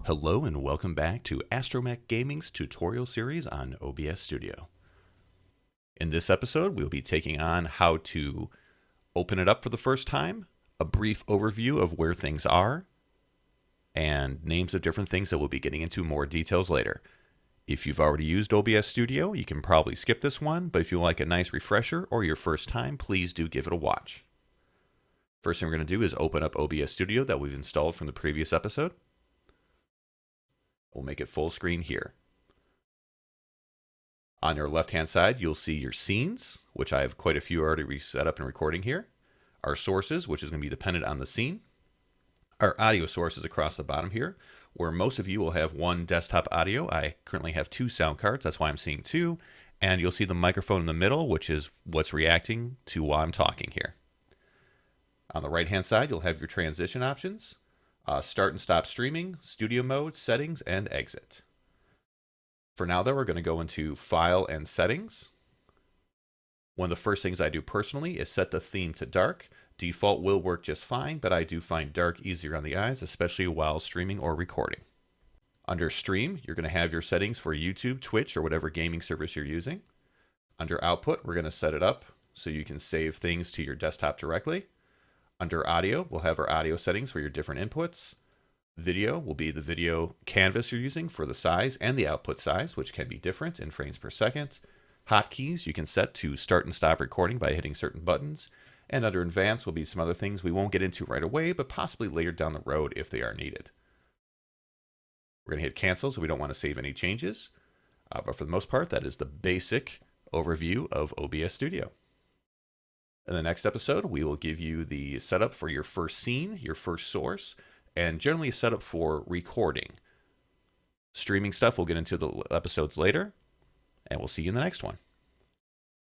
Hello and welcome back to Astromech Gaming's tutorial series on OBS Studio. In this episode, we'll be taking on how to open it up for the first time, a brief overview of where things are, and names of different things that we'll be getting into more details later. If you've already used OBS Studio, you can probably skip this one, but if you like a nice refresher or your first time, please do give it a watch. First thing we're going to do is open up OBS Studio that we've installed from the previous episode. We'll make it full screen here. On your left-hand side, you'll see your scenes, which I have quite a few already set up and recording here. Our sources, which is going to be dependent on the scene. Our audio sources across the bottom here, where most of you will have one desktop audio. I currently have two sound cards, that's why I'm seeing two. And you'll see the microphone in the middle, which is what's reacting to while I'm talking here. On the right-hand side, you'll have your transition options. Start and stop streaming, studio mode, settings, and exit. For now, though, we're going to go into File and Settings. One of the first things I do personally is set the theme to dark. Default will work just fine, but I do find dark easier on the eyes, especially while streaming or recording. Under Stream, you're going to have your settings for YouTube, Twitch, or whatever gaming service you're using. Under Output, we're going to set it up so you can save things to your desktop directly. Under Audio, we'll have our audio settings for your different inputs. Video will be the video canvas you're using for the size and the output size, which can be different in frames per second. Hotkeys you can set to start and stop recording by hitting certain buttons. And under Advanced will be some other things we won't get into right away, but possibly later down the road if they are needed. We're going to hit Cancel, so we don't want to save any changes. But for the most part, that is the basic overview of OBS Studio. In the next episode, we will give you the setup for your first scene, your first source, and generally a setup for recording. Streaming stuff we'll get into the episodes later, and we'll see you in the next one.